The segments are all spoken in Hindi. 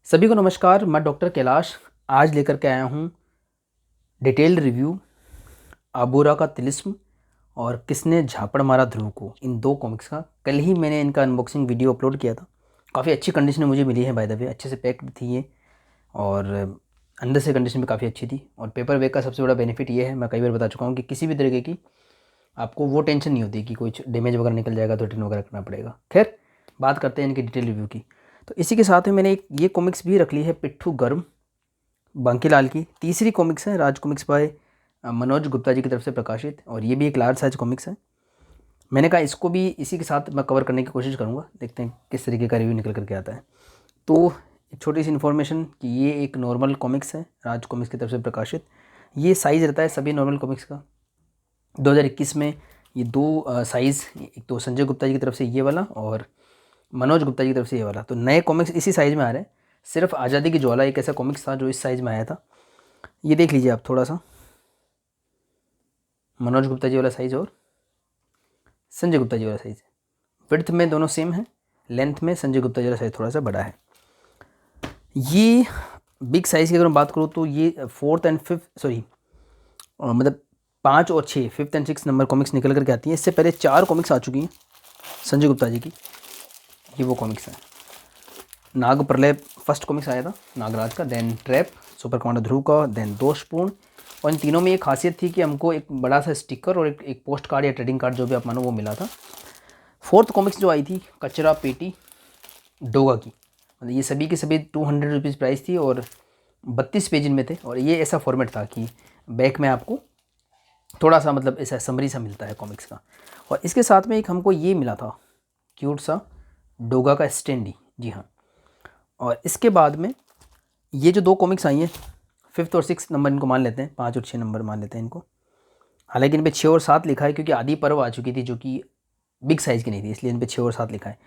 सभी को नमस्कार। मैं डॉक्टर कैलाश आज लेकर के आया हूँ डिटेल्ड रिव्यू आबोरा का तिलिस्म और किसने झापड़ मारा ध्रुव को, इन दो कॉमिक्स का। कल ही मैंने इनका अनबॉक्सिंग वीडियो अपलोड किया था। काफ़ी अच्छी कंडीशन में मुझे मिली है, बाय द वे अच्छे से पैक्ड थी ये, और अंदर से कंडीशन भी काफ़ी अच्छी थी। और पेपर बैग का सबसे बड़ा बेनिफिट ये है, मैं कई बार बता चुका हूँ कि किसी भी तरीके की आपको वो टेंशन नहीं होती कि कुछ डैमेज वगैरह निकल जाएगा तो रिटर्न वगैरह करना पड़ेगा। खैर, बात करते हैं इनकी डिटेल रिव्यू की। तो इसी के साथ में मैंने एक ये कॉमिक्स भी रख ली है, पिट्ठू गर्म, बांकीलाल की तीसरी कॉमिक्स है, राज कॉमिक्स बाय मनोज गुप्ता जी की तरफ से प्रकाशित, और ये भी एक लार्ज साइज कॉमिक्स है। मैंने कहा इसको भी इसी के साथ मैं कवर करने की कोशिश करूँगा, देखते हैं किस तरीके का रिव्यू निकल करके आता है। तो एक छोटी सी इन्फॉर्मेशन कि ये एक नॉर्मल कॉमिक्स है, राज कॉमिक्स की तरफ से प्रकाशित। ये साइज़ रहता है सभी नॉर्मल कॉमिक्स का। 2021 में ये दो साइज़, एक तो संजय गुप्ता जी की तरफ से ये वाला और मनोज गुप्ता जी की तरफ से ये वाला, तो नए कॉमिक्स इसी साइज़ में आ रहे हैं। सिर्फ आज़ादी की ज्वाला एक ऐसा कॉमिक्स था जो इस साइज़ में आया था। ये देख लीजिए आप थोड़ा सा, मनोज गुप्ता जी वाला साइज़ और संजय गुप्ता जी वाला साइज़। विड्थ में दोनों सेम है, लेंथ में संजय गुप्ता जी वाला साइज़ थोड़ा सा बड़ा है। ये बिग साइज़ की अगर मैं बात करूँ तो ये 4th and 5th मतलब 5 और 6 5th and 6th number comics निकल करके आती हैं। इससे पहले 4 कॉमिक्स आ चुकी हैं संजय गुप्ता जी की। ये वो कॉमिक्स हैं। नाग प्रलय फर्स्ट कॉमिक्स आया था नागराज का, देन ट्रैप सुपर कमांडर ध्रुव का, देन दोषपूर्ण। और इन तीनों में एक खासियत थी कि हमको एक बड़ा सा स्टिकर और एक पोस्ट कार्ड या ट्रेडिंग कार्ड जो भी आप मानो वो मिला था। 4th कॉमिक्स जो आई थी कचरा पेटी डोगा की, मतलब ये सभी के सभी 200 रुपीज़ प्राइस थी और 32 पेज इनमें थे। और ये ऐसा फॉर्मेट था कि बैक में आपको थोड़ा सा मतलब ऐसा समरी सा मिलता है कॉमिक्स का। और इसके साथ में एक हमको ये मिला था क्यूट सा डोगा का स्टैंडी, जी हाँ। और इसके बाद में ये जो दो कॉमिक्स आई हैं 5th और 6th नंबर इनको मान लेते हैं, 5 और 6 नंबर मान लेते हैं इनको। हालांकि इन पे 6 और 7 लिखा है क्योंकि आदि पर्व आ चुकी थी जो कि बिग साइज़ की नहीं थी, इसलिए इन पे 6 और 7 लिखा है।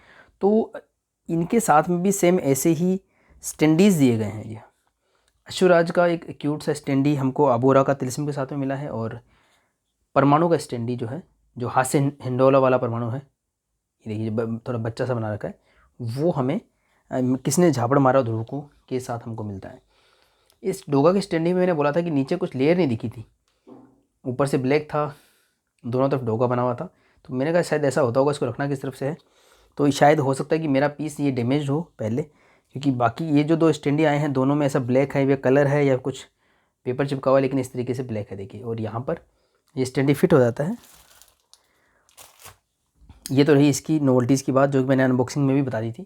तो इनके साथ में भी सेम ऐसे ही स्टैंडीज़ दिए गए हैं। ये अश्वराज का एक क्यूट सा स्टैंडी हमको अबोरा का तिलिस्म के साथ में मिला है, और परमाणु का स्टैंडी जो है, जो हाथ से हिंडोला वाला परमाणु है, ये देखिए थोड़ा बच्चा सा बना रखा है, वो हमें किसने झापड़ मारा ध्रुव को के साथ हमको मिलता है। इस डोगा के स्टैंडी में मैंने बोला था कि नीचे कुछ लेयर नहीं दिखी थी, ऊपर से ब्लैक था, दोनों तरफ डोगा बना हुआ था। तो मैंने कहा शायद ऐसा होता होगा, इसको रखना किस तरफ से है। तो शायद हो सकता है कि मेरा पीस ये डैमेज हो पहले, क्योंकि बाकी ये जो दो स्टैंडी आए हैं दोनों में ऐसा ब्लैक है, या कलर है या कुछ पेपर चिपका हुआ है, लेकिन इस तरीके से ब्लैक है देखिए। और यहाँ पर ये स्टैंडी फिट हो जाता है। ये तो रही इसकी नोवेल्टीज़ की बात, जो कि मैंने अनबॉक्सिंग में भी बता दी थी।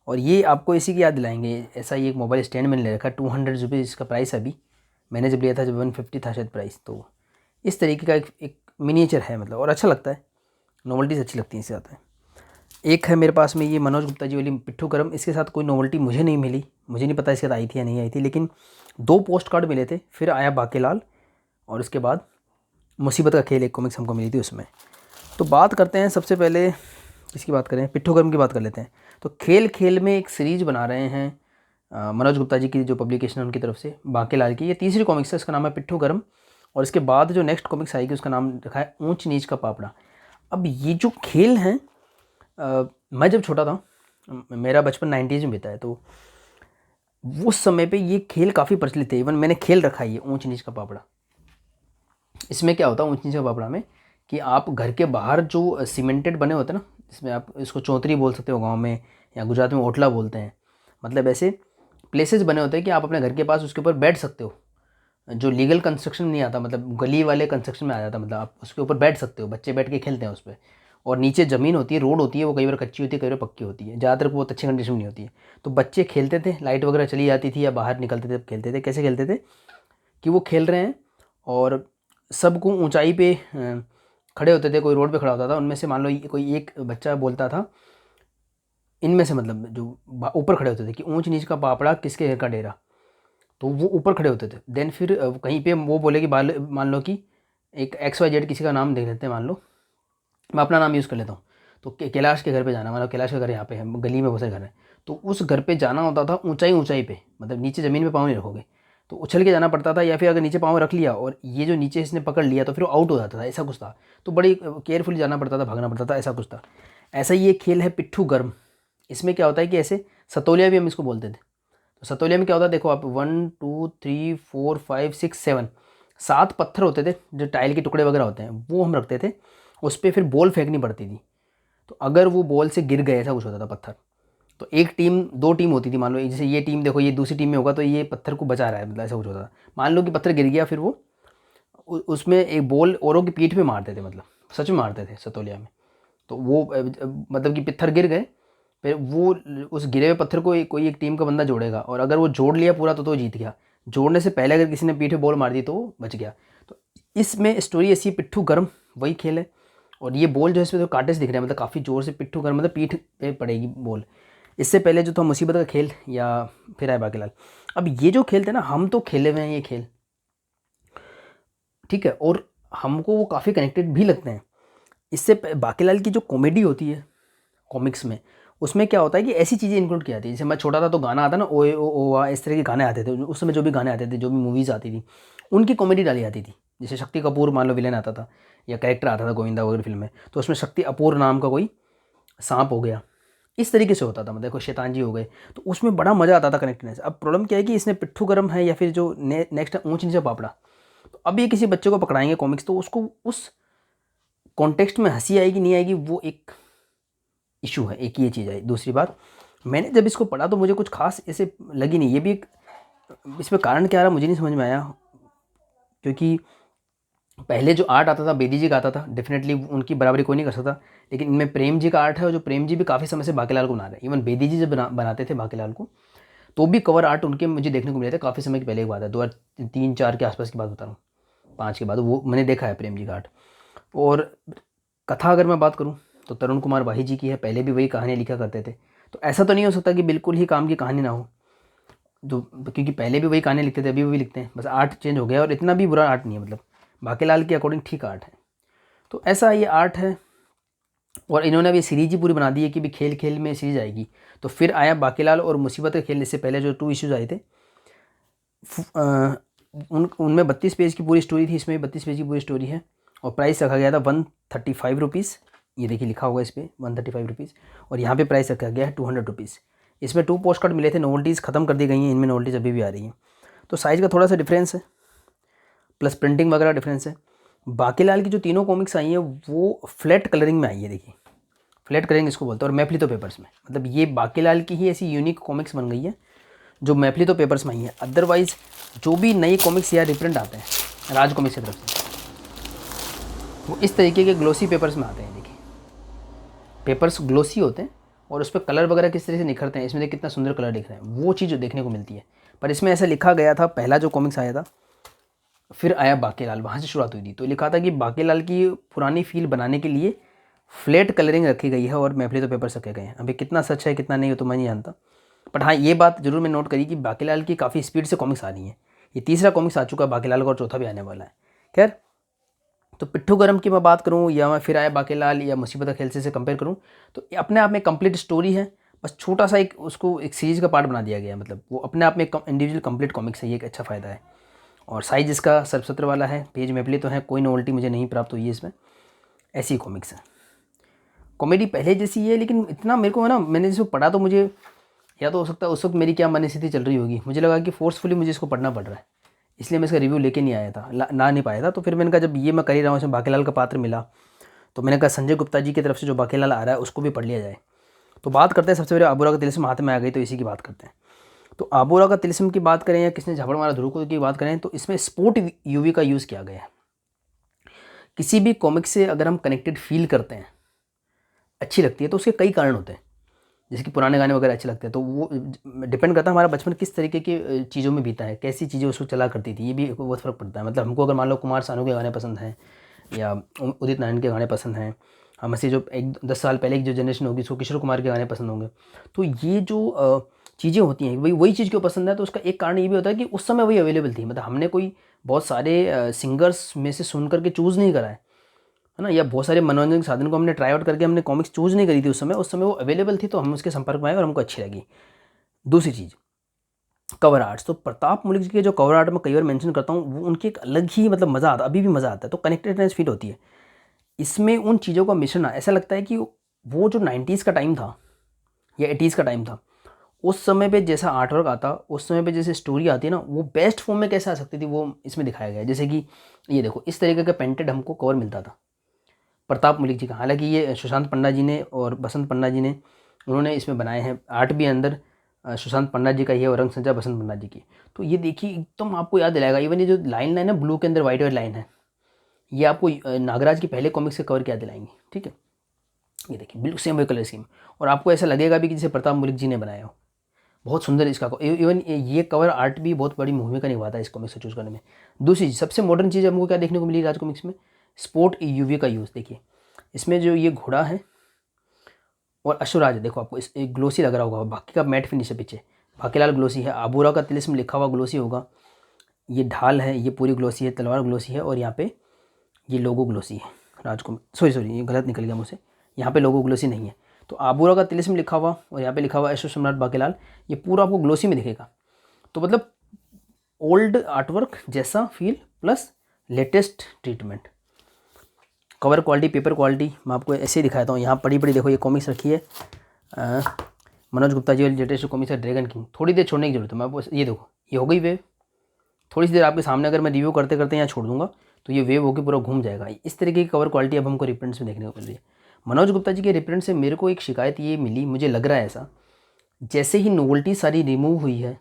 और ये आपको इसी की याद दिलाएंगे, ऐसा ही एक मोबाइल स्टैंड मैंने ले रखा है, 200 रुपीज़ इसका प्राइस अभी। मैंने जब लिया था जब 150 था शायद प्राइस। तो इस तरीके का एक मिनिएचर है मतलब, और अच्छा लगता है, नोवेल्टीज़ अच्छी लगती हैं इससे आता है। एक है मेरे पास में ये मनोज गुप्ता जी वाली पिट्ठू करम, इसके साथ कोई नोवेल्टी मुझे नहीं मिली, मुझे नहीं पता इसके साथ आई थी या नहीं आई थी, लेकिन 2 पोस्ट कार्ड मिले थे। फिर आया बाकीलाल, और उसके बाद मुसीबत का खेल एक कॉमिक्स हमको मिली थी उसमें। तो बात करते हैं सबसे पहले, किसकी बात करें, पिट्ठू गर्म की बात कर लेते हैं। तो खेल खेल में एक सीरीज बना रहे हैं मनोज गुप्ता जी की जो पब्लिकेशन है उनकी तरफ से, बांकीलाल की। ये तीसरी कॉमिक्स है, इसका नाम है पिट्ठू गर्म। और इसके बाद जो नेक्स्ट कॉमिक्स आएगी उसका नाम रखा है ऊंच नीच का पापड़ा। अब ये जो खेल हैं, मैं जब छोटा था, मेरा बचपन 90s में बीता है, तो उस समय पे ये खेल काफ़ी प्रचलित थे। इवन मैंने खेल रखा है ये ऊंच नीच का पापड़ा। इसमें क्या होता है ऊंच नीच का पापड़ा में, कि आप घर के बाहर जो सीमेंटेड बने होते हैं ना, इसमें आप इसको चौतरी बोल सकते हो गांव में, या गुजरात में ओटला बोलते हैं, मतलब ऐसे प्लेसेस बने होते हैं कि आप अपने घर के पास उसके ऊपर बैठ सकते हो। जो लीगल कंस्ट्रक्शन नहीं आता, मतलब गली वाले कंस्ट्रक्शन में आ जाता, मतलब आप उसके ऊपर बैठ सकते हो, बच्चे बैठ के खेलते हैं उस पर। और नीचे ज़मीन होती है, रोड होती है, वो कई बार कच्ची होती है, कई बार पक्की होती है, ज़्यादातर वो अच्छी कंडीशन में नहीं होती है। तो बच्चे खेलते थे, लाइट वगैरह चली जाती थी या बाहर निकलते थे, खेलते थे। कैसे खेलते थे कि वो खेल रहे हैं और सबको ऊंचाई पे खड़े होते थे, कोई रोड पे खड़ा होता था, उनमें से मान लो कोई एक बच्चा बोलता था, इनमें से मतलब जो ऊपर खड़े होते थे, कि ऊंच नीच का पापड़ा किसके घर का डेरा, तो वो ऊपर खड़े होते थे। देन फिर कहीं पे वो बोले कि मान लो कि एक XYZ किसी का नाम देख लेते हैं, मान लो मैं अपना नाम यूज़ कर लेता हूँ। तो कैलाश के घर पे जाना, मतलब कैलाश का घर यहाँ पे है, गली में बहुत सारे घर हैं, तो उस घर पे जाना होता था ऊंचाई ऊंचाई पे, मतलब नीचे ज़मीन पे पाँव नहीं रखोगे। तो उछल के जाना पड़ता था, या फिर अगर नीचे पाँव रख लिया और ये जो नीचे इसने पकड़ लिया तो फिर वो आउट हो जाता था, ऐसा कुछ था। तो बड़ी केयरफुली जाना पड़ता था, भागना पड़ता था, ऐसा कुछ था। ऐसा ही एक खेल है पिट्ठू गर्म। इसमें क्या होता है कि ऐसे सतोलिया भी हम इसको बोलते थे। तो सतोलिया में क्या होता है, देखो आप 1 2 3 4 5 6 7 7 पत्थर होते थे जो टाइल के टुकड़े वगैरह होते हैं, वो हम रखते थे। उस पर फिर बॉल फेंकनी पड़ती थी। तो अगर वो बॉल से गिर गए, ऐसा कुछ होता था पत्थर, तो एक टीम, दो टीम होती थी। मान लो जैसे ये टीम, देखो ये दूसरी टीम में होगा तो ये पत्थर को बचा रहा है, मतलब ऐसा कुछ होता था। मान लो कि पत्थर गिर गया, फिर वो उसमें एक बॉल औरों की पीठ पे मारते थे, मतलब सच में मारते थे सतोलिया में। तो वो मतलब कि पत्थर गिर गए, फिर वो उस गिरे हुए पत्थर को कोई एक टीम का बंदा जोड़ेगा, और अगर वो जोड़ लिया पूरा तो जीत गया। जोड़ने से पहले अगर किसी ने पीठ पे बॉल मार दी तो वो बच गया। तो इसमें स्टोरी ऐसी, पिट्ठू गर्म वही खेल है। और ये बॉल जो है इसमें तो कांटे से दिख रहे हैं, मतलब काफ़ी ज़ोर से पिट्ठू गर्म, मतलब पीठ पे पड़ेगी बॉल। इससे पहले जो था मुसीबत का खेल, या फिर आए बाकीलाल। अब ये जो खेल थे ना, हम तो खेले हुए हैं ये खेल, ठीक है, और हमको वो काफ़ी कनेक्टेड भी लगते हैं। इससे बाकीलाल की जो कॉमेडी होती है कॉमिक्स में, उसमें क्या होता है कि ऐसी चीज़ें इंक्लूड की जाती है। जैसे मैं छोटा था तो गाना आता ना, ओए ओ आ, इस तरह के गाने आते थे उस समय, जो भी गाने आते थे, जो भी मूवीज़ आती थी, उनकी कॉमेडी डाली जाती थी। जैसे शक्ति कपूर मान लो विलेन आता था, या कैरेक्टर आता था गोविंदा वगैरह फिल्म में, तो उसमें शक्ति अपूर नाम का कोई सांप हो गया, इस तरीके से होता था, मतलब कोई शैतान जी हो गए, तो उसमें बड़ा मज़ा आता था कनेक्टेडनेस। अब प्रॉब्लम क्या है कि इसने पिट्ठू गरम है, या फिर जो नेक्स्ट है ऊँच नीचे पापड़ा। तो अब ये किसी बच्चे को पकड़ाएंगे कॉमिक्स, तो उसको उस कॉन्टेक्स्ट में हंसी आएगी नहीं आएगी, वो एक इशू है। एक ये चीज़ है। दूसरी बात, मैंने जब इसको पढ़ा तो मुझे कुछ खास ऐसे लगी नहीं। ये भी एक, इसमें कारण क्या रहा मुझे नहीं समझ में आया, क्योंकि पहले जो आर्ट आता था बेदी जी का आता था, डेफिनेटली उनकी बराबरी कोई नहीं कर सकता। लेकिन इनमें प्रेम जी का आर्ट है, और जो प्रेम जी भी काफ़ी समय से बाकीलाल को बना रहे हैं। इवन बेदी जी जब बनाते थे बाकीलाल को, तो भी कवर आर्ट उनके मुझे देखने को मिले थे काफ़ी समय की पहले की बात है, 2003-4 के आसपास की बात बता रहा हूँ, 5 के बाद वो मैंने देखा है प्रेम जी का आर्ट। और कथा अगर मैं बात करूँ तो तरुण कुमार वाही जी की है, पहले भी वही कहानियाँ लिखा करते थे। तो ऐसा तो नहीं हो सकता कि बिल्कुल ही काम की कहानी ना हो, जो क्योंकि पहले भी वही कहानी लिखते थे, अभी भी लिखते हैं, बस आर्ट चेंज हो गया। और इतना भी बुरा आर्ट नहीं है, मतलब बाकीलाल के अकॉर्डिंग ठीक आर्ट है। तो ऐसा ये आर्ट है। और इन्होंने अभी सीरीज ही पूरी बना दी है कि भी खेल खेल में सीरीज आएगी। तो फिर आया बाकीलाल और मुसीबत का खेल। इससे पहले जो 2 इश्यूज आए थे, उनमें 32 पेज की पूरी स्टोरी थी, इसमें 32 पेज की पूरी स्टोरी है। और प्राइस रखा गया था 135 रुपीज़। ये देखिए लिखा होगा इस पर 135 रुपीज़। और यहाँ पे प्राइस रखा गया है 200 रुपीज़। इसमें 2 पोस्ट कार्ड मिले थे, नोवेल्टीज़ ख़त्म कर दी गई हैं, इनमें नोवेल्टीज़ अभी भी आ रही हैं। तो साइज़ का थोड़ा सा डिफरेंस है, प्लस प्रिंटिंग वगैरह डिफरेंस है। बाकीलाल की जो तीनों कॉमिक्स आई हैं वो फ्लैट कलरिंग में आई है, देखिए फ्लैट कलरिंग इसको बोलते हैं, और मैफलितो पेपर्स में। मतलब ये बाकीलाल की ही ऐसी यूनिक कॉमिक्स बन गई है जो मैफलितो पेपर्स में आई है। अदरवाइज़ जो भी नई कॉमिक्स या रिप्रिंट आते हैं राज कॉमिक्स की तरफ से, वो इस तरीके के ग्लोसी पेपर्स में आते हैं। देखिए पेपर्स ग्लोसी होते हैं, और उस पर कलर वगैरह किस तरह से निखरते हैं। इसमें देखिए कितना सुंदर कलर दिख रहे हैं, वो चीज़ जो देखने को मिलती है। पर इसमें ऐसा लिखा गया था, पहला जो कॉमिक्स आया था, फिर आया बाकीलाल, वहाँ से शुरुआत हुई थी। तो लिखा था कि बाकीलाल की पुरानी फील बनाने के लिए फ्लैट कलरिंग रखी गई है और मैफलितो पेपर्स रखे गए हैं। अभी कितना सच है कितना नहीं हो तो मैं नहीं जानता, बट हाँ ये बात जरूर मैं नोट करी कि बाकीलाल की काफ़ी स्पीड से कॉमिक्स आ रही हैं। ये तीसरा कॉमिक्स आ चुका है बाकीलाल का, और चौथा भी आने वाला है। खैर, तो पिट्ठू गरम की मैं बात करूँ, या मैं फिर आया बाकीलाल, या मुसीबत का खेल से कंपेयर करूँ, तो ये अपने आप में कंप्लीट स्टोरी है। बस छोटा सा एक उसको एक सीरीज़ का पार्ट बना दिया गया है। मतलब वो अपने आप में एक इंडिविजुअल कंप्लीट कॉमिक्स है, ये एक अच्छा फ़ायदा है। और साइज इसका 77 वाला है, पेज मैपली तो है, कोई नोवेल्टी मुझे नहीं प्राप्त हुई है इसमें। ऐसी कॉमिक्स है, कॉमेडी पहले जैसी है, लेकिन इतना मेरे को है ना, मैंने जिसको पढ़ा तो मुझे, या तो हो सकता है उस वक्त मेरी क्या मन स्थिति चल रही होगी, मुझे लगा कि फोर्सफुली मुझे इसको पढ़ना पड़ रहा है, इसलिए मैं इसका रिव्यू लेके नहीं आया था, ना नहीं पाया था। तो फिर मैंने कहा जब ये मैं कर ही रहा हूँ, इसमें बाकीलाल का पात्र मिला, तो मैंने कहा संजय गुप्ता जी की तरफ से जो बाकीलाल आ रहा है उसको भी पढ़ लिया जाए। तो बात करते हैं, सबसे पहले आबूरा का तिलिस्म हाथ में आ गई तो इसी की बात करते हैं। तो आबूरा का तिलिस्म की बात करें, या किसने झापड़ मारा ध्रुव की बात करें, तो इसमें स्पोर्ट यूवी का यूज़ किया गया है। किसी भी कॉमिक से अगर हम कनेक्टेड फील करते हैं, अच्छी लगती है, तो उसके कई कारण होते हैं। जैसे कि पुराने गाने वगैरह अच्छे लगते हैं, तो वो डिपेंड करता है हमारा बचपन किस तरीके की चीज़ों में बीता है, कैसी चीज़ें उसको चला करती थी, ये भी बहुत फ़र्क पड़ता है। मतलब हमको अगर मान लो कुमार सानू के गाने पसंद हैं, या उदित नारायण के गाने पसंद हैं, हम से जो 10 साल पहले की जो जनरेशन होगी उसको किशोर कुमार के गाने पसंद होंगे, तो ये जो चीज़ें होती हैं वही चीज़ क्यों पसंद है, तो उसका एक कारण ये भी होता है कि उस समय वही अवेलेबल थी। मतलब हमने कोई बहुत सारे सिंगर्स में से सुन करके चूज़ नहीं करा है ना, या बहुत सारे मनोरंजन के साधन को हमने ट्राई आउट करके हमने कॉमिक्स चूज़ नहीं करी थी। उस समय वो अवेलेबल थी, तो हम उसके संपर्क में आए और हमको अच्छी लगी। दूसरी चीज़, कवर आर्ट्स, तो प्रताप मुलिक जी के जो कवर आर्ट मैं कई बार मेंशन करता हूँ, वो उनके एक अलग ही मतलब मज़ा आता है, अभी भी मज़ा आता है, तो कनेक्टेडनेस फील होती है। इसमें उन चीज़ों का मिश्रण ऐसा लगता है कि वो जो 90s का टाइम था या 80s का टाइम था, उस समय पे जैसा आर्टवर्क आता, उस समय पे जैसे स्टोरी आती है ना, वो बेस्ट फॉर्म में कैसे आ सकती थी, वो इसमें दिखाया गया है। जैसे कि ये देखो, इस तरीके का पेंटेड हमको कवर मिलता था प्रताप मुलिक जी का। हालांकि ये सुशांत पन्ना जी ने और बसंत पन्ना जी ने, उन्होंने इसमें बनाए हैं। आर्ट भी अंदर सुशांत पन्ना जी का ही है और रंग संचा बसंत पन्ना जी की। तो ये देखिए एकदम आपको याद दिलाएगा। इवन ये जो लाइन है ब्लू के अंदर वाइट वाइट लाइन है, ये आपको नागराज के पहले कॉमिक्स के कवर क्या दिलाएंगे। ठीक है, ये देखिए बिल्कुल सेम वही कलर स्कीम, और आपको ऐसा लगेगा भी कि जैसे प्रताप मुलिक जी ने बनाया हो। बहुत सुंदर इसका इवन ये कवर आर्ट भी बहुत बड़ी भूमिका निभाता है इस कॉमिक्स को चूज़ करने में। दूसरी चीज़, सबसे मॉडर्न चीज़ हमको क्या देखने को मिली राज कॉमिक्स में, स्पोर्ट यूवी का यूज़। देखिए इसमें जो ये घोड़ा है और अश्वराज है, देखो आपको इस एक ग्लोसी लग रहा होगा, बाकी का मैट फिनिश है पीछे, बाकीलाल ग्लोसी है, आबूरा का तिलिस्म लिखा हुआ ग्लोसी होगा, ये ढाल है, ये पूरी ग्लोसी है, तलवार ग्लोसी है, और यहाँ पे ये लोगो ग्लोसी है सॉरी ये गलत निकल गया मुझसे, यहाँ पे लोगो ग्लोसी नहीं है। तो आबूरा का तिलिस्म लिखा हुआ और यहाँ पे लिखा हुआ अश्व सम्राट बाकीलाल, ये पूरा आपको ग्लोसी में दिखेगा। तो मतलब ओल्ड आर्टवर्क जैसा feel plus latest treatment. Cover quality, paper quality मैं आपको ऐसे ही दिखाता हूँ। यहाँ पड़ी पड़ी देखो ये कॉमिक्स रखी है मनोज गुप्ता जी वाली लेटेस्ट कॉमिक्स है ड्रैगन किंग। थोड़ी देर छोड़ने की जरूरत है, मैं आपको ये देखो ये हो गई वेव, थोड़ी सी देर आपके सामने अगर मैं रिव्यू करते करते यहाँ छोड़ दूंगा तो ये वेव होकर पूरा घूम जाएगा। इस तरीके की कवर क्वालिटी अब हमको रिप्रिंट्स में देखने को मिल रही है। मनोज गुप्ता जी के रिप्रिंट से मेरे को एक शिकायत ये मिली, मुझे लग रहा है ऐसा, जैसे ही नोवेल्टी सारी रिमूव हुई है,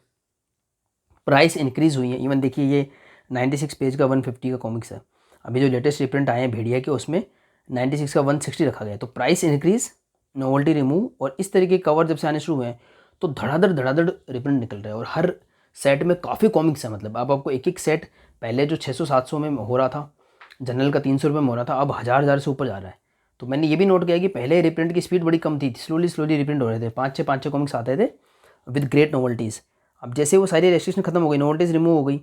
प्राइस इंक्रीज़ हुई है। इवन देखिए ये 96 पेज का 150 का कॉमिक्स है, अभी जो लेटेस्ट रिप्रिंट आए हैं भेड़िया के उसमें 96 का 160 रखा गया है। तो प्राइस इंक्रीज़, नोवेल्टी रिमूव, और इस तरीके के कवर जब से आने शुरू हुए हैं तो धड़ाधड़ रिप्रिंट निकल रहे हैं, और हर सेट में काफ़ी कॉमिक्स है। मतलब अब आपको एक एक सेट, पहले जो 600-700 में हो रहा था, जनरल का 300 रुपये में हो रहा था, अब 1000 से ऊपर जा रहा है। तो मैंने ये भी नोट किया कि पहले रिप्रिंट की स्पीड बड़ी कम थी, स्लोली रिप्रिंट हो रहे थे, 5-6 कॉमिक्स आते थे विद ग्रेट नोवेल्टीज़। अब जैसे वो सारी रेस्ट्रिक्शन खत्म हो गई, नोवेल्टीज़ रिमूव हो गई,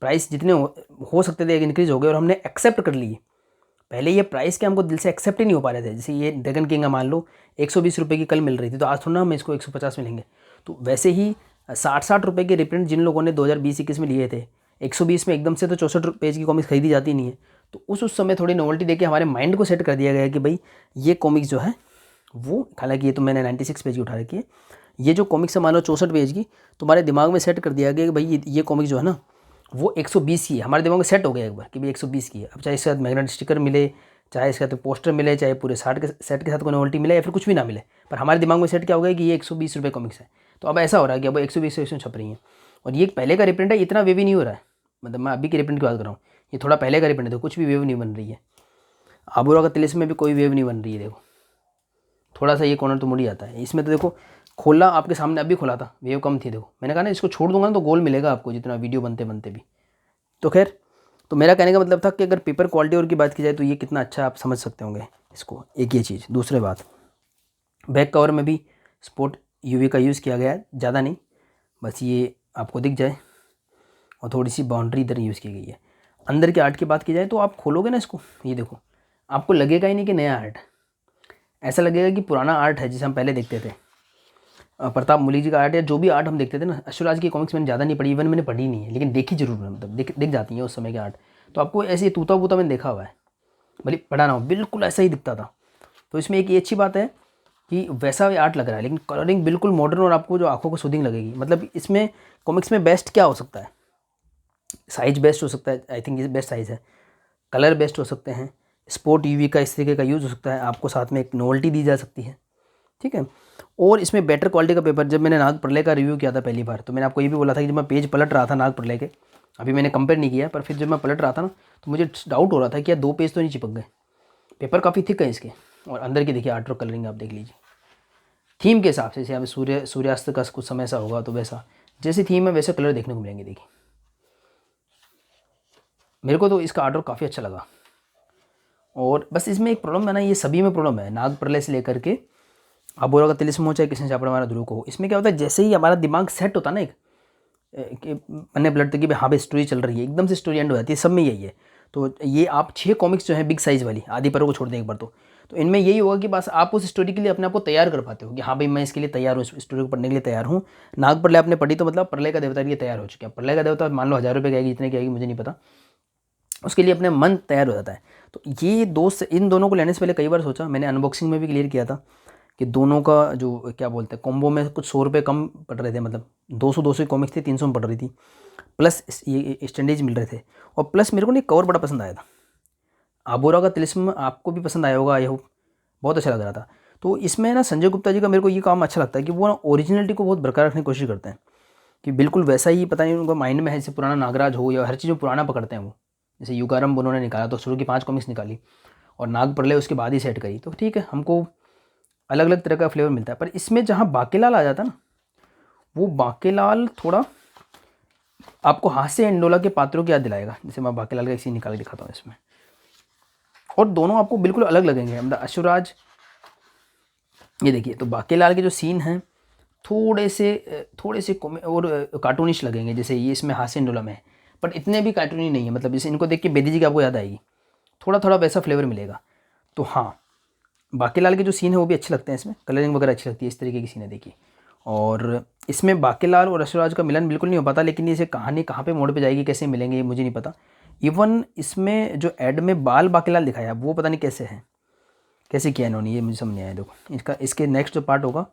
प्राइस जितने हो सकते थे इंक्रीज़ हो गए, और हमने एक्सेप्ट कर लिए। पहले ये प्राइस के हमको दिल से एक्सेप्ट ही नहीं हो पा रहे थे। जैसे ये ड्रैगन किंग है, मान लो 120 रुपये की कल मिल रही थी, तो आज थोड़ा हम इसको 150 में लेंगे। तो वैसे ही 60-60 रुपये के रिप्रिंट जिन लोगों ने 2020-21 में लिए थे, 120 में एकदम से तो 64 पेज की कॉमिक्स खरीदी जाती नहीं है। तो उस समय थोड़ी नोवेल्टी देके हमारे माइंड को सेट कर दिया गया कि भाई ये कॉमिक्स जो है वो, हालांकि ये तो मैंने 96 पेज की उठा रखी है, ये जो कॉमिक्स है मान लो 64 पेज की, तुम्हारे दिमाग में सेट कर दिया गया कि भाई ये कॉमिक्स जो है ना वो 120 की है। हमारे दिमाग में सेट हो गया एक बार कि भाई 120 की है। अब चाहे इसके साथ मैग्नेट स्टिकर मिले, चाहे इसके साथ पोस्टर मिले, चाहे पूरे सेट के साथ कोई नोवेल्टी मिले, या फिर कुछ भी ना मिले, पर हमारे दिमाग में सेट क्या हो गया कि ये 120 रुपये कॉमिक्स है। तो अब ऐसा हो रहा है कि अब 120 से इसमें छप रही है, और ये पहले का रिप्रिंट है, इतना वेवी नहीं हो रहा है। मतलब मैं अभी के रिप्रिंट की बात कर रहा हूँ, ये थोड़ा पहले का रिप्रिंट है, तो कुछ भी वेव नहीं बन रही है। आबूरा का तिलिस्म में भी कोई वेव नहीं बन रही है। देखो थोड़ा सा ये कॉर्नर तो मुड़ ही जाता है, इसमें तो देखो खोला आपके सामने, अभी खोला था, वेव कम थी। देखो मैंने कहा ना इसको छोड़ दूंगा ना तो गोल मिलेगा आपको, जितना वीडियो बनते बनते भी। तो खैर, तो मेरा कहने का मतलब था कि अगर पेपर क्वालिटी और की बात की जाए तो ये कितना अच्छा आप समझ सकते होंगे इसको। एक ये चीज़, दूसरी बात, बैक कवर में भी स्पोर्ट यूवी का यूज़ किया गया है, ज़्यादा नहीं, बस ये आपको दिख जाए, और थोड़ी सी बाउंड्री इधर यूज़ की गई है। अंदर के आर्ट की बात की जाए तो आप खोलोगे ना इसको, ये देखो आपको लगेगा ही नहीं कि नया आर्ट, ऐसा लगेगा कि पुराना आर्ट है जिसे हम पहले देखते थे। प्रताप मुली जी का आर्ट या जो भी आर्ट हम देखते थे ना, अश्वराज की कॉमिक्स मैंने ज़्यादा नहीं पढ़ी, इवन मैंने पढ़ी नहीं है, लेकिन देखी जरूर है, मतलब दिख जाती है उस समय के आर्ट। तो आपको ऐसे तूता बूता मैंने देखा हुआ है, भले पढ़ा ना हो, बिल्कुल ऐसा ही दिखता था। तो इसमें एक ये अच्छी बात है कि वैसा आर्ट लग रहा है, लेकिन कलरिंग बिल्कुल मॉडर्न, और आपको जो आंखों को सूदिंग लगेगी। मतलब इसमें कॉमिक्स में बेस्ट क्या हो सकता है, साइज बेस्ट हो सकता है, आई थिंक ये बेस्ट साइज़ है, कलर बेस्ट हो सकते हैं, स्पोर्ट यूवी का इस तरीके का यूज़ हो सकता है, आपको साथ में एक नोवेल्टी दी जा सकती है। ठीक है, और इसमें बेटर क्वालिटी का पेपर, जब मैंने नाग प्रलय का रिव्यू किया था पहली बार, तो मैंने आपको ये भी बोला था कि जब मैं पेज पलट रहा था नाग प्रलय के, अभी मैंने कंपेयर नहीं किया, पर फिर जब मैं पलट रहा था ना तो मुझे डाउट हो रहा था कि यार 2 पेज तो नहीं चिपक गए। पेपर काफ़ी थिक है इसके, और अंदर की देखिए आर्ट और कलरिंग आप देख लीजिए, थीम के हिसाब से, जैसे हमें सूर्यास्त का कुछ समय ऐसा होगा तो वैसा जैसी थीम है वैसे कलर देखने को मिलेंगे। देखिए मेरे को तो इसका आर्ट काफ़ी अच्छा लगा। और बस इसमें एक प्रॉब्लम है ना, ये सभी में प्रॉब्लम है, नाग प्रलय से लेकर के आबोरा का तिलिस्म हो, चाहे कृष्ण चापड़ हमारा ध्रुव को हो, इसमें क्या होता है जैसे ही हमारा दिमाग सेट होता है ना, एक पन्ने पलटते कि हाँ भाई स्टोरी चल रही है, एकदम से स्टोरी एंड हो जाती है, सब में यही है। तो ये आप 6 कॉमिक्स जो है बिग साइज़ वाली, आदि पर्व को छोड़ दें एक बार, तो तो इनमें यही होगा कि बस आप उस स्टोरी के लिए अपने आप को तैयार कर पाते हो कि हाँ भाई मैं इसके लिए तैयार हूँ, इस स्टोरी को पढ़ने के लिए तैयार हूँ। नाग प्रलय आपने पढ़ी तो मतलब प्रलय का देवता के लिए तैयार हो चुके हैं। प्रलय का देवता मान लो 1000 रुपये की आएगी, इतने की आएगी मुझे नहीं पता, उसके लिए अपने मन तैयार हो जाता है। तो ये दोस्त इन दोनों को लेने से पहले कई बार सोचा, मैंने अनबॉक्सिंग में भी क्लियर किया था कि दोनों का जो क्या बोलते हैं कॉम्बो में कुछ 100 रुपये कम पड़ रहे थे, मतलब 200 की कॉमिक्स थी 300 में पड़ रही थी, प्लस ये स्टैंडर्ड मिल रहे थे। और प्लस मेरे को ना कवर बड़ा पसंद आया था, आबोरा का तिलिस्म आपको भी पसंद आया होगा, आई होप, बहुत अच्छा लग रहा था। तो इसमें ना संजय गुप्ता जी का मेरे को ये काम अच्छा लगता है कि वो ना ओरिजिनलिटी को बहुत बरकरार रखने की कोशिश करते हैं कि बिल्कुल वैसा ही, पता नहीं उनका माइंड में है जैसे पुराना नागराज हो या हर चीज़ में पुराना पकड़ते हैं वो। जैसे युगारंभ उन्होंने निकाला तो शुरू की 5 कॉमिक्स निकाली और नाग प्रलय उसके बाद ही सेट करी, तो ठीक है हमको अलग अलग तरह का फ्लेवर मिलता है। पर इसमें जहाँ बाकेलाल आ जाता है ना, वो बाकेलाल थोड़ा आपको हास्य इंडोला के पात्रों की याद दिलाएगा। जैसे मैं बाकेलाल का एक सीन निकाल के दिखाता हूँ इसमें, और दोनों आपको बिल्कुल अलग लगेंगे। मतलब अश्वराज, ये देखिए, तो बाकेलाल के जो सीन हैं थोड़े से और कार्टूनिश लगेंगे, जैसे ये इसमें हास्य इंडोला में है, बट इतने भी कार्टूनी नहीं है। मतलब जैसे इनको देख के बेदी जी की आपको याद आएगी, थोड़ा थोड़ा वैसा फ्लेवर मिलेगा। तो हाँ, बाकेलाल के जो सीन है वो भी अच्छे लगते हैं, इसमें कलरिंग वगैरह अच्छी लगती है, इस तरीके की सीन है देखिए। और इसमें बाकेलाल और अश्वराज का मिलन बिल्कुल नहीं हो पाता, लेकिन इसे कहानी कहाँ पे मोड़ पे जाएगी, कैसे मिलेंगे, ये मुझे नहीं पता। इवन इसमें जो एड में बाल बाकेलाल दिखाया वो पता नहीं कैसे है, कैसे किया इन्होंने, ये मुझे समझ नहीं आया। देखो इसके नेक्स्ट जो पार्ट होगा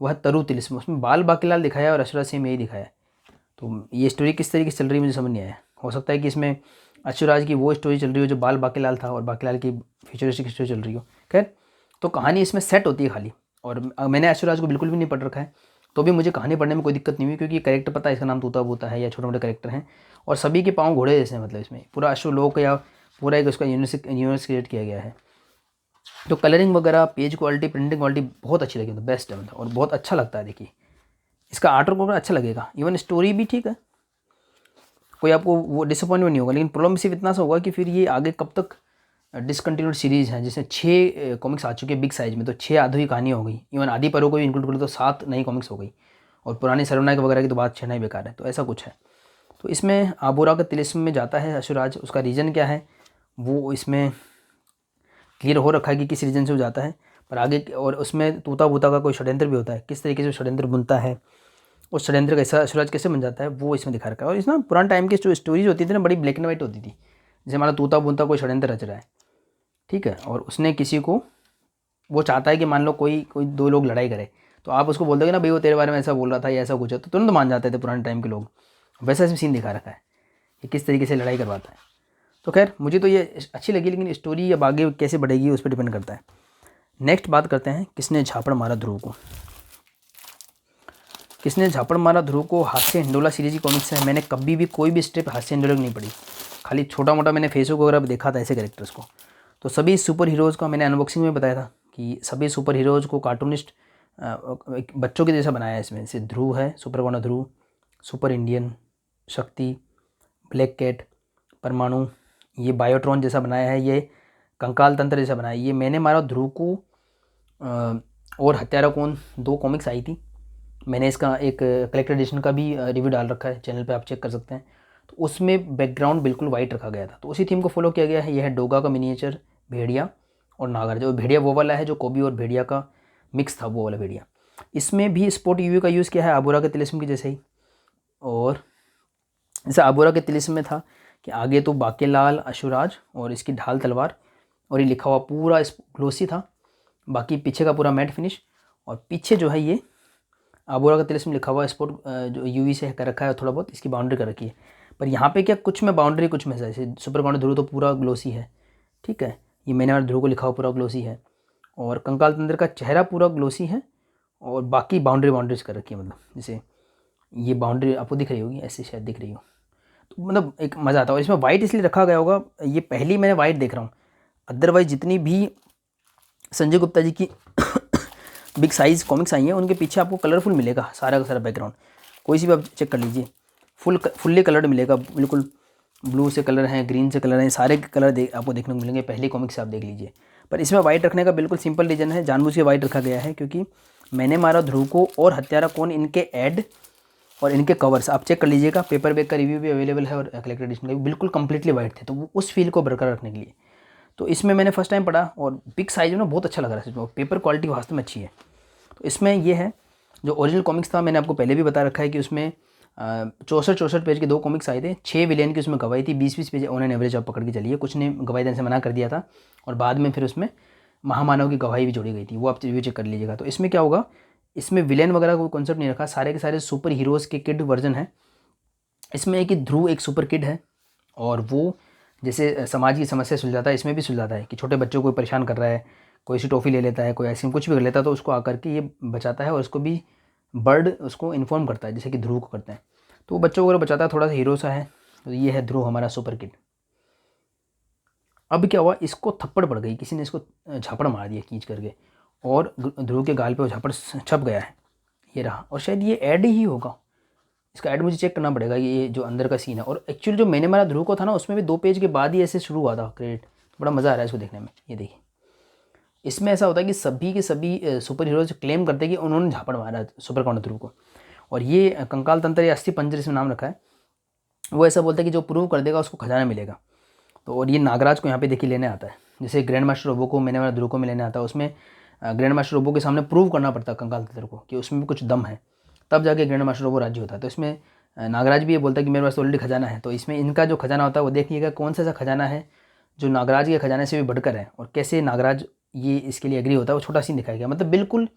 वह है तरु तिलिस्म, उसमें बाल बाकेलाल दिखाया और अश्वराज सेम यही दिखाया है। तो ये स्टोरी किस तरीके से चल रही है मुझे समझ नहीं आया। हो सकता है कि इसमें अश्वराज की वो स्टोरी चल रही हो जो बाल बाकेलाल था और बाकेलाल की फ्यूचरिस्टिक स्टोरी चल रही हो। खैर, तो कहानी इसमें सेट होती है खाली। और मैंने अश्वराज को बिल्कुल भी नहीं पढ़ रखा है, तो भी मुझे कहानी पढ़ने में कोई दिक्कत नहीं हुई, क्योंकि कैरेक्टर पता है, इसका नाम तूता बूता है या छोटे मोटे कैरेक्टर हैं और सभी के पाँव घोड़े जैसे हैं। मतलब इसमें पूरा अश्वलोक या पूरा एक उसका यूनिवर्स क्रिएट किया गया है। तो कलरिंग वगैरह, पेज क्वालिटी, प्रिंटिंग क्वालिटी बहुत अच्छी लगी, मतलब बेस्ट है मतलब, और बहुत अच्छा लगता है। देखिए इसका आर्टवर्क वगैरह अच्छा लगेगा, इवन स्टोरी भी ठीक है, कोई आपको वो डिसअपॉइंटमेंट नहीं होगा। लेकिन प्रॉब्लम सिर्फ इतना सा होगा कि फिर ये आगे कब तक डिसकंटिन्यूड सीरीज़ है, जैसे 6 कॉमिक्स आ चुके हैं बिग साइज में, तो 6 आधी कहानी हो गई। इवन आदि परों को भी इंक्लूड करो तो 7 नई कॉमिक्स हो गई, और पुरानी सर्वनायक वगैरह की तो बात छेड़ना ही बेकार है। तो ऐसा कुछ है। तो इसमें आबोरा का तिलिस्म में जाता है अश्वराज, उसका रीज़न क्या है वो इसमें क्लियर हो रखा है कि किस रीजन से वो जाता है। पर आगे और उसमें तूता बूता का कोई षड्यंत्र भी होता है, किस तरीके से षड्यंत्र बुनता है, उस षड्यंत्र कैसा अश्वराज कैसे बन जाता है वो इसमें दिखा रखा है। और इस ना पुराने टाइम की जो स्टोरीज होती थी ना, बड़ी ब्लैक एंड वाइट होती थी। जैसे हमारा तूता बुनता कोई षड्यंत्र रच रहा है, ठीक है, और उसने किसी को, वो चाहता है कि मान लो कोई 2 लोग लड़ाई करे, तो आप उसको बोल दोगे ना भाई वो तेरे बारे में ऐसा बोल रहा था या ऐसा कुछ है, तो तुरंत मान जाते थे पुराने टाइम के लोग। वैसा इसमें सीन दिखा रखा है कि किस तरीके से लड़ाई करवाता है। तो खैर मुझे तो ये अच्छी लगी, लेकिन स्टोरी अब आगे कैसे बढ़ेगी उस पर डिपेंड करता है। नेक्स्ट बात करते हैं किसने झापड़ मारा ध्रुव को। किसने झापड़ मारा ध्रुव को हास्य हिंडोला सीरीज की कॉमिक्स है। मैंने कभी भी कोई भी स्ट्रिप हास्य हिंडोला की नहीं पढ़ी, खाली छोटा मोटा मैंने फेसबुक वगैरह पर देखा था ऐसे कैरेक्टर्स को। तो सभी सुपर हीरोज़ का मैंने अनबॉक्सिंग में बताया था कि सभी सुपर हीरोज़ को कार्टूनिस्ट बच्चों के जैसा बनाया है। इसमें जैसे ध्रुव है, सुपर वाला ध्रुव, सुपर इंडियन, शक्ति, ब्लैक कैट, परमाणु, ये बायोट्रॉन जैसा बनाया है, ये कंकाल तंत्र जैसा बनाया है। ये मैंने मारा ध्रुव को और हत्यारा कौन 2 कॉमिक्स आई थी, मैंने इसका एक कलेक्टर एडिशन का भी रिव्यू डाल रखा है चैनल पे, आप चेक कर सकते हैं। तो उसमें बैकग्राउंड बिल्कुल वाइट रखा गया था, तो उसी थीम को फॉलो किया गया है। यह है डोगा का मिनिएचर, भेड़िया और नागर। जो भेड़िया वो वाला है जो कोबी और भेड़िया का मिक्स था, वो वाला भेड़िया। इसमें भी स्पोर्ट यूवी का यूज़ किया है आबोरा के तिलिस्म की जैसे ही। और जैसे आबोरा के तिलिस्म में था कि आगे तो बाकेलाल, अश्वराज और इसकी ढाल तलवार, और ये लिखा हुआ पूरा ग्लोसी था, बाकी पीछे का पूरा मैट फिनिश, और पीछे जो है ये आबोरा का तिलिस्म लिखा हुआ स्पोर्ट जो यूवी से कर रखा है, थोड़ा बहुत इसकी बाउंड्री कर रखी है। पर यहाँ पे क्या कुछ में बाउंड्री कुछ में जैसे सुपर बाउंड्री ध्रुव तो पूरा ग्लोसी है, ठीक है, ये मैंने और ध्रुव को लिखा हुआ पूरा ग्लोसी है, और कंकाल तंत्र का चेहरा पूरा ग्लोसी है, और बाकी बाउंड्रीज कर रखी है। मतलब जैसे ये बाउंड्री आपको दिख रही होगी, ऐसे शायद दिख रही हो, तो मतलब एक मज़ा आता है। और इसमें वाइट इसलिए रखा गया होगा, ये पहली मैंने वाइट देख रहा हूँ, अदरवाइज जितनी भी संजय गुप्ता जी की बिग साइज़ कॉमिक्स आई हैं उनके पीछे आपको कलरफुल मिलेगा सारा का सारा बैकग्राउंड, कोई सी भी आप चेक कर लीजिए, फुल्ली कलर्ड मिलेगा, बिल्कुल ब्लू से कलर हैं, ग्रीन से कलर हैं, सारे कलर आपको देखने को मिलेंगे, पहली कॉमिक्स से आप देख लीजिए। पर इसमें वाइट रखने का बिल्कुल सिंपल रीज़न है, जानबूझ के वाइट रखा गया है, क्योंकि मैंने मारा ध्रुव को और हत्यारा कौन, इनके ऐड और इनके कवर्स आप चेक कर लीजिएगा, पेपर बैग का रिव्यू भी अवेलेबल है और कलेक्टर एडिशन का भी, बिल्कुल कंप्लीटली वाइट थे, तो वो उस फील को बरकरार रखने के लिए। तो इसमें मैंने फर्स्ट टाइम पढ़ा और बिग साइज में ना बहुत अच्छा लग रहा है सच में, पेपर क्वालिटी वास्तव में अच्छी है। तो इसमें ये है जो ओरिजिनल कॉमिक्स था, मैंने आपको पहले भी बता रखा है कि उसमें 64 पेज के 2 कॉमिक्स आए थे, 6 विलेन की उसमें गवाही थी, 20-20 पेज ऑन एन एवरेज आप पकड़ के चलिए। कुछ ने गवाही देने से मना कर दिया था और बाद में फिर उसमें महामानव की गवाही भी जोड़ी गई थी, वो आप रिव्यू चेक कर लीजिएगा। तो इसमें क्या होगा, इसमें विलेन वगैरह कोई कॉन्सेप्ट नहीं रखा, सारे के सारे सुपर हीरोज़ के किड वर्जन है। इसमें एक ही ध्रुव एक सुपर किड है और वो जैसे समाज की समस्या सुलझाता है, इसमें भी सुलझाता है कि छोटे बच्चों को परेशान कर रहा है, कोई सी टॉफ़ी ले लेता है, कोई आइसक्रीम कुछ भी कर लेता है, तो उसको आकर के ये बचाता है और उसको भी बर्ड उसको इन्फॉर्म करता है, जैसे कि ध्रुव को करते हैं। तो वो बच्चों वगैरह बचाता है, थोड़ा सा हीरो सा है। तो ये है ध्रुव हमारा सुपर किड। अब क्या हुआ, इसको थप्पड़ पड़ गई, किसी ने इसको झापड़ मार दिया खींच करके और ध्रुव के गाल पे वो झापड़ छप गया है, ये रहा। और शायद ये ऐड ही होगा, इसका ऐड मुझे चेक करना पड़ेगा, ये जो अंदर का सीन है। और एक्चुअली जो मैंने मारा ध्रुव को था ना, उसमें भी 2 पेज के बाद ही ऐसे शुरू हुआ था क्रेडिट। बड़ा मज़ा आ रहा है इसको देखने में। ये देखिए, इसमें ऐसा होता है कि सभी के सभी सुपर हीरोज क्लेम करते हैं कि उन्होंने झापड़ मारा सुपर काउंटर ध्रुव को। और ये कंकाल तंत्र या अस्थि पंजर इसमें नाम रखा है, वो ऐसा बोलता है कि जो प्रूव कर देगा उसको खजाना मिलेगा। तो और ये नागराज को यहाँ पे देखिए लेने आता है, जैसे ग्रैंड मास्टर रोबो को मैंने ध्रुव को में लेने आता है, उसमें ग्रैंड मास्टर रोबो के सामने प्रूव करना पड़ता है कंकाल तंत्र को कि उसमें भी कुछ दम है, तब जाके ग्रैंड मास्टर रोबो राज्य होता है। तो इसमें नागराज भी ये बोलता है कि मेरे पास ऑलरेडी खजाना है। तो इसमें इनका जो खजाना होता है वो देखिएगा कौन सा ऐसा खजाना है जो नागराज के खजाने से भी बढ़कर है, और कैसे नागराज ये इसके लिए एग्री होता है, वो छोटा सीन दिखाया गया, मतलब बिल्कुल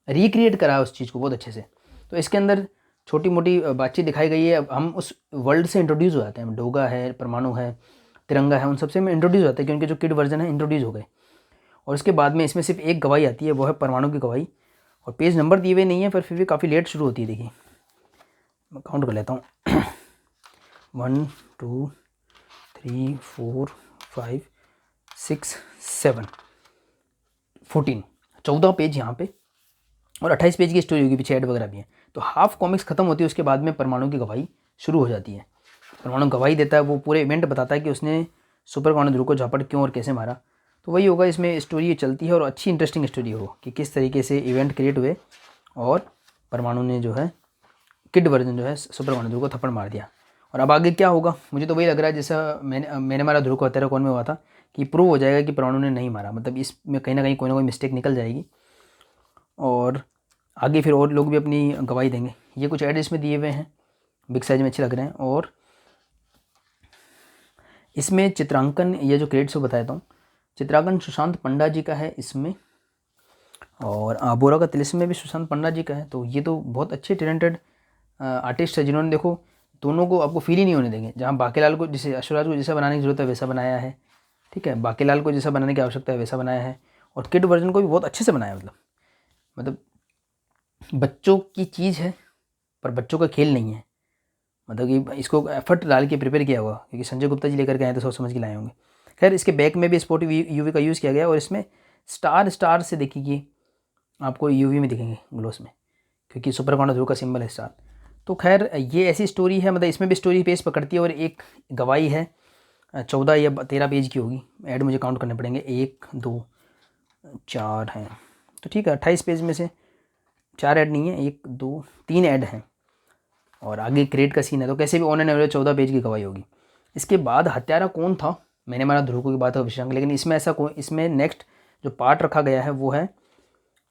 रिक्रिएट करा है उस चीज़ को बहुत अच्छे से। तो इसके अंदर छोटी मोटी बातचीत दिखाई गई है। अब हम उस वर्ल्ड से इंट्रोड्यूस हो जाते हैं, डोगा है, परमाणु है, तिरंगा है, उन सबसे में इंट्रोड्यूस हो जाते हैं कि उनके जो किड वर्जन है इंट्रोड्यूस हो गए। और उसके बाद में इसमें सिर्फ एक गवाही आती है, वो है परमाणु की गवाही, और पेज नंबर दिए हुए नहीं है, पर फिर भी काफ़ी लेट शुरू होती है। देखिए मैं काउंट कर लेता हूँ 1 2 3 4 5 6 7 14 पेज यहाँ पे, और 28 पेज की स्टोरी होगी, पीछे ऐड वगैरह भी है। तो हाफ कॉमिक्स खत्म होती है, उसके बाद में परमाणु की गवाही शुरू हो जाती है। परमाणु गवाही देता है, वो पूरे इवेंट बताता है कि उसने सुपर काउंटर ध्रुव को झापड़ क्यों और कैसे मारा। तो वही होगा, इसमें स्टोरी चलती है और अच्छी इंटरेस्टिंग स्टोरी हो कि किस तरीके से इवेंट क्रिएट हुए और परमाणु ने जो है किड वर्जन जो है सुपर काउंटर ध्रुव को थप्पड़ मार दिया। और अब आगे क्या होगा, मुझे तो वही लग रहा है जैसा मैंने मारा ध्रुव को 13 कौन में हुआ था, कि प्रूव हो जाएगा कि परमाणु ने नहीं मारा, मतलब इसमें कहीं ना कोई मिस्टेक निकल जाएगी और आगे फिर और लोग भी अपनी गवाही देंगे। ये कुछ ऐड इसमें दिए हुए हैं, बिग साइज में अच्छे लग रहे हैं। और इसमें चित्रांकन, ये जो क्रेडिट्स को बताता हूँ, चित्रांकन सुशांत पंडा जी का है इसमें, और आबोरा का तिलिस्म में भी सुशांत पंडा जी का है। तो ये तो बहुत अच्छे टैलेंटेड आर्टिस्ट है, जिन्होंने देखो दोनों को आपको फील ही नहीं होने देंगे। जहाँ बाकीलाल को जैसे अश्वराज को जैसा बनाने की जरूरत है वैसा बनाया है, ठीक है, बाकीलाल को जैसा बनाने की आवश्यकता है वैसा बनाया है, और किड वर्जन को भी बहुत अच्छे से बनाया है। मतलब बच्चों की चीज़ है पर बच्चों का खेल नहीं है, मतलब कि इसको एफर्ट डाल के प्रिपेयर किया हुआ, क्योंकि संजय गुप्ता जी लेकर के आए तो सोच समझ के लाए होंगे। खैर इसके बैक में भी स्पोर्टिव यूवी का यूज़ किया गया, और इसमें स्टार से देखिए आपको यूवी में दिखेंगे ग्लोस में, क्योंकि सुपर काउंटर ध्रुव का सिंबल है स्टार। तो खैर ये ऐसी स्टोरी है, मतलब इसमें भी स्टोरी पेज पकड़ती है, और एक गवाही है 14 या 13 पेज की होगी। ऐड मुझे काउंट करने पड़ेंगे, 1 2 4 हैं, तो ठीक है 28 पेज में से 4 ऐड नहीं है, 1 2 3 ऐड हैं, और आगे क्रेड का सीन है। तो कैसे भी ऑन एन एवरेज 14 पेज की गवाही होगी। इसके बाद हत्यारा कौन था, मैंने मारा ध्रुव की बात है विशेषांक, लेकिन इसमें ऐसा इसमें नेक्स्ट जो पार्ट रखा गया है वो है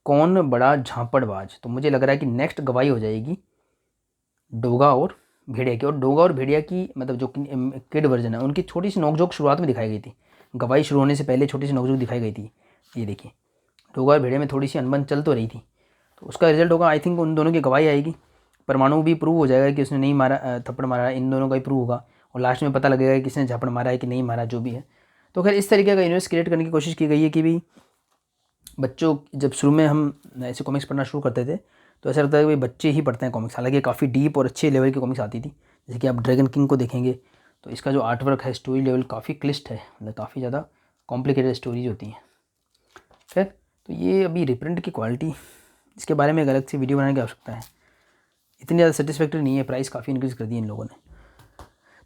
कौन बड़ा झापड़बाज। तो मुझे लग रहा है कि नेक्स्ट गवाही हो जाएगी डोगा और भेड़िया की, और डोगा और भेड़िया की मतलब जो किड वर्जन है उनकी छोटी सी नोकझोंक शुरुआत में दिखाई गई थी, गवाही शुरू होने से पहले छोटी सी नोकझोंक दिखाई गई थी। ये देखिए डोगा और भेड़िया में थोड़ी सी अनबन चल तो रही थी, तो उसका रिजल्ट होगा आई थिंक उन दोनों की गवाही आएगी। परमाणु भी प्रूव हो जाएगा कि उसने नहीं मारा, थप्पड़ मारा, इन दोनों का ही प्रूव होगा, और लास्ट में पता लगेगा कि किसने झापड़ मारा है कि नहीं मारा, जो भी है। तो खैर इस तरीके का यूनिवर्स क्रिएट करने की कोशिश की गई है कि भी बच्चों, जब शुरू में हम ऐसे कॉमिक्स पढ़ना शुरू करते थे तो ऐसा लगता है कि भाई बच्चे ही पढ़ते हैं कॉमिक्स, हालांकि काफ़ी डीप और अच्छे लेवल की कॉमिक्स आती थी। जैसे कि आप ड्रैगन किंग को देखेंगे तो इसका जो आर्ट वर्क है, स्टोरी लेवल काफ़ी क्लिष्ट है, मतलब काफ़ी ज़्यादा कॉम्प्लिकेटेड स्टोरीज होती हैं। खैर तो ये अभी रिप्रिंट की क्वालिटी, इसके बारे में एक अलग से वीडियो बनाने की आवश्यकता है, इतनी ज़्यादा सेटिस्फैक्टरी नहीं है, प्राइस काफ़ी इंक्रीज़ कर दी इन लोगों ने।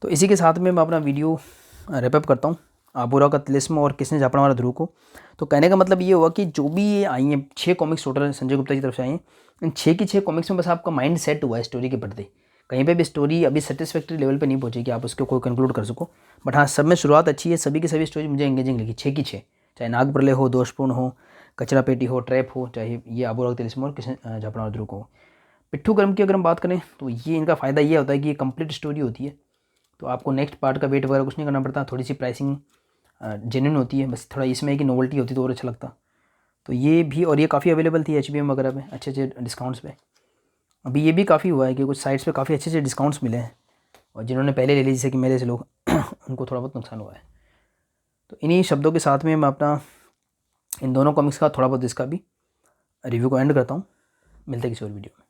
तो इसी के साथ में मैं अपना वीडियो रैपअप करता हूँ, आबोरा का तिलिस्म और किसने झापड़ मारा ध्रुव को। तो कहने का मतलब ये हुआ कि जो भी ये आई हैं 6 कॉमिक्स टोटल संजय गुप्ता की तरफ से आई हैं, इन 6 की 6 कॉमिक्स में बस आपका माइंड सेट हुआ है स्टोरी के प्रति कहीं पे भी स्टोरी अभी सेटिस्फैक्ट्री लेवल पे नहीं पहुंची कि आप उसको कोई कंक्लूड कर सको, बट हाँ सब में शुरुआत अच्छी है। सभी की सभी स्टोरी मुझे एंगेजिंग लगी, 6 की 6, चाहे नागप्रलय हो, दोषपूर्ण हो, कचरा पेटी हो, ट्रैप हो, चाहे ये आबू तिलिस्म और किशन झापड़ा और ध्रुव हो। पिट्ठू कर्म की अगर हम बात करें तो ये इनका फ़ायदा ये होता है कि ये कंप्लीट स्टोरी होती है, तो आपको नेक्स्ट पार्ट का वेट वगैरह कुछ नहीं करना पड़ता। थोड़ी सी प्राइसिंग जेन्युइन होती है, बस थोड़ा इसमें है कि नोवेल्टी होती तो और अच्छा लगता। तो ये भी, और ये काफ़ी अवेलेबल थी HBM वगैरह पे अच्छे अच्छे डिस्काउंट्स पे। अभी ये भी काफ़ी हुआ है कि कुछ साइट्स पे काफ़ी अच्छे अच्छे डिस्काउंट्स मिले हैं, और जिन्होंने पहले ले ली जैसे कि मेरे से लोग उनको थोड़ा बहुत नुकसान हुआ है। तो इन्हीं शब्दों के साथ में मैं अपना इन दोनों कॉमिक्स का थोड़ा बहुत इसका भी रिव्यू को एंड करता हूँ। मिलते हैं किसी और वीडियो में।